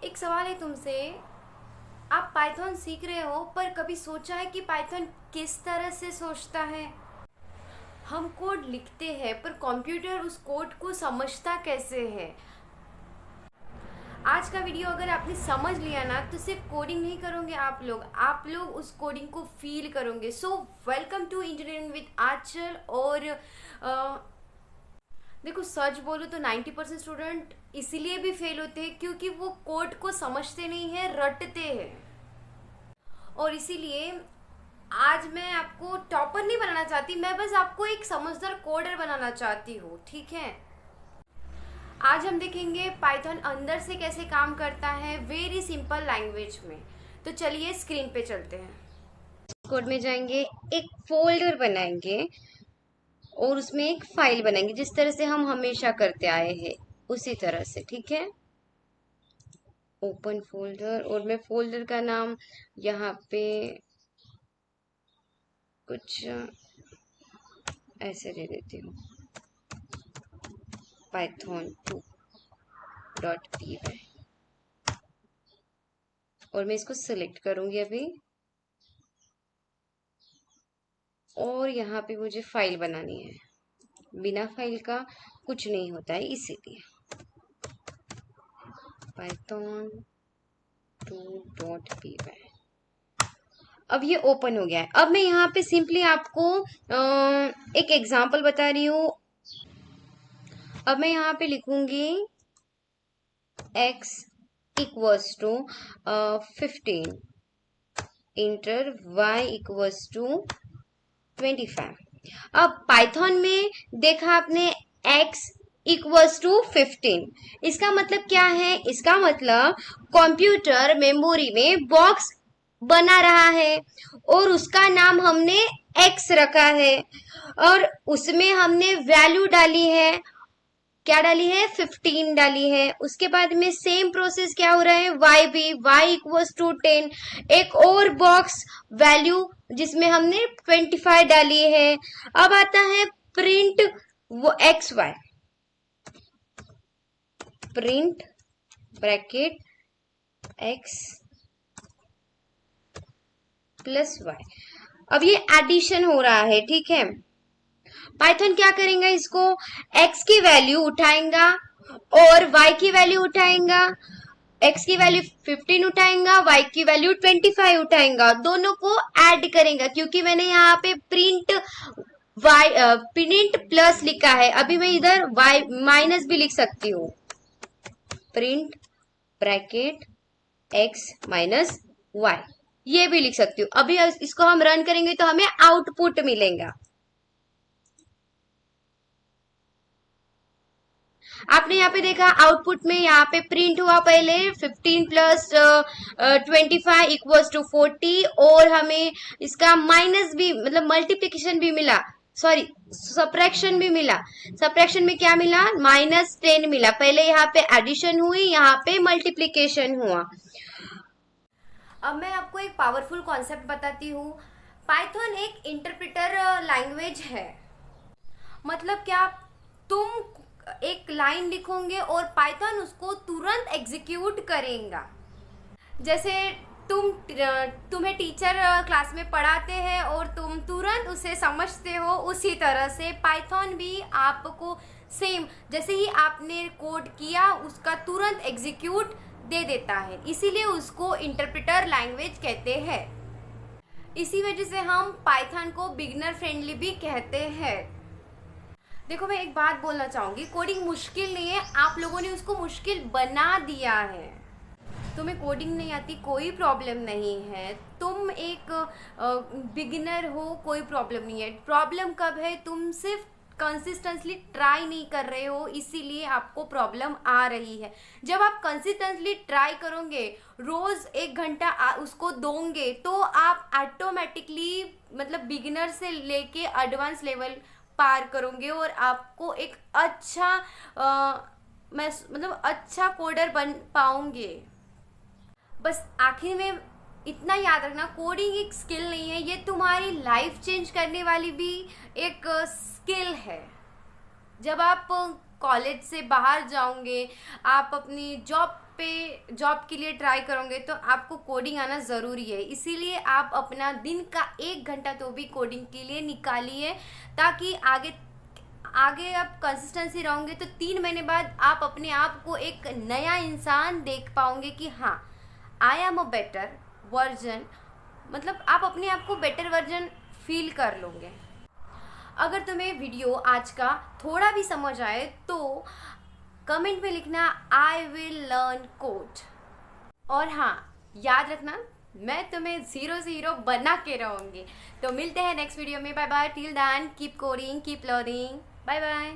एक सवाल है तुमसे। आप पाइथन सीख रहे हो, पर कभी सोचा है कि पाइथन किस तरह से सोचता है? हम कोड लिखते हैं, पर कंप्यूटर उस कोड को समझता कैसे है? आज का वीडियो अगर आपने समझ लिया ना, तो सिर्फ कोडिंग नहीं करोगे आप लोग उस कोडिंग को फील करोगे। So welcome to engineering with Aanchal. और देखो, सच बोलो तो 90% स्टूडेंट इसीलिए भी फेल होते हैं क्योंकि वो कोड को समझते नहीं है, रटते हैं। और इसीलिए आज मैं आपको टॉपर नहीं बनाना चाहती, मैं बस आपको एक समझदार कोडर बनाना चाहती हूँ, ठीक है? आज हम देखेंगे पाइथन अंदर से कैसे काम करता है, वेरी सिंपल लैंग्वेज में। तो चलिए स्क्रीन पे चलते हैं। कोड में जाएंगे, एक फोल्डर बनाएंगे और उसमें एक फाइल बनाएंगे, जिस तरह से हम हमेशा करते आए हैं उसी तरह से, ठीक है? ओपन फोल्डर, और मैं फोल्डर का नाम यहाँ पे कुछ ऐसे दे देती हूँ, python2.py। और मैं इसको सिलेक्ट करूंगी अभी, और यहाँ पे मुझे फाइल बनानी है। बिना फाइल का कुछ नहीं होता है, इसीलिए python2.py। अब ये ओपन हो गया है। अब मैं यहाँ पे सिंपली आपको एक एग्जांपल बता रही हूँ। अब मैं यहाँ पे लिखूंगी x equals to 15, enter y equals to 25। अब पाइथन में देखा आपने x इक्वल्स टू 15, इसका मतलब क्या है? इसका मतलब कंप्यूटर मेमोरी में बॉक्स बना रहा है और उसका नाम हमने x रखा है, और उसमें हमने वैल्यू डाली है। क्या डाली है? 15 डाली है। उसके बाद में सेम प्रोसेस क्या हो रहा है? y भी, y इक्वल्स टू 10, एक और बॉक्स वैल्यू जिसमें हमने 25 डाली है। अब आता है print X Y, print bracket x plus Y. अब ये एडिशन हो रहा है, ठीक है? पाइथन क्या करेगा? इसको x की वैल्यू उठाएगा और y की वैल्यू उठाएगा। x की वैल्यू 15 उठाएगा, y की वैल्यू 25 उठाएगा, दोनों को ऐड करेगा। क्योंकि मैंने यहाँ पे प्रिंट प्लस लिखा है, अभी मैं इधर y माइनस भी लिख सकती हूँ, print bracket x minus y, ये भी लिख सकती हूँ। अभी इसको हम रन करेंगे तो हमें आउटपुट मिलेगा। आपने यहाँ पे देखा आउटपुट में, यहाँ पे प्रिंट हुआ पहले 15 प्लस 25 इक्वल्स टू 40, और हमें इसका माइनस भी, मतलब मल्टीप्लीकेशन भी मिला, सॉरी सब्ट्रैक्शन भी मिला। सब्ट्रैक्शन में क्या मिला? -10 मिला। पहले यहाँ पे एडिशन हुई, यहाँ पे मल्टीप्लीकेशन हुआ। अब मैं आपको एक पावरफुल कॉन्सेप्ट बताती हूँ। पाइथन एक इंटरप्रेटर लैंग्वेज है। मतलब क्या? तुम एक लाइन लिखोगे और पाइथन उसको तुरंत एग्जीक्यूट करेगा। जैसे तुम्हें टीचर क्लास में पढ़ाते हैं और तुम तुरंत उसे समझते हो, उसी तरह से पाइथन भी आपको सेम, जैसे ही आपने कोड किया उसका तुरंत एग्जीक्यूट दे देता है। इसीलिए उसको इंटरप्रेटर लैंग्वेज कहते हैं। इसी वजह से हम पाइथन को बिगिनर फ्रेंडली भी कहते हैं। देखो, मैं एक बात बोलना चाहूंगी, कोडिंग मुश्किल नहीं है, आप लोगों ने उसको मुश्किल बना दिया है। तुम्हें कोडिंग नहीं आती, कोई प्रॉब्लम नहीं है। तुम एक बिगिनर हो, कोई प्रॉब्लम नहीं है। प्रॉब्लम कब है? तुम सिर्फ कंसिस्टेंटली ट्राई नहीं कर रहे हो, इसीलिए आपको प्रॉब्लम आ रही है। जब आप कंसिस्टेंटली ट्राई करोगे, रोज 1 घंटा उसको दोगे, तो आप ऑटोमेटिकली, मतलब बिगिनर से लेके एडवांस लेवल पार करोगे और आपको एक अच्छा अच्छा कोडर बन पाओगे। बस आखिर में इतना याद रखना, कोडिंग एक स्किल नहीं है, ये तुम्हारी लाइफ चेंज करने वाली भी एक स्किल है। जब आप कॉलेज से बाहर जाओगे, आप अपनी जॉब के लिए ट्राई करोगे, तो आपको कोडिंग आना ज़रूरी है। इसीलिए आप अपना दिन का 1 घंटा तो भी कोडिंग के लिए निकालिए, ताकि आगे आप कंसिस्टेंसी रहोगे तो 3 महीने बाद आप अपने आप को एक नया इंसान देख पाओगे कि हाँ, I am a better version, मतलब आप अपने आप को बेटर वर्जन फील कर लोगे। अगर तुम्हें वीडियो आज का थोड़ा भी समझ आए तो कमेंट में लिखना आई विल लर्न कोड। और हाँ, याद रखना, मैं तुम्हें 0 से हीरो बना के रहूँगी। तो मिलते हैं नेक्स्ट वीडियो में। Bye bye, till then keep coding, keep learning, bye bye.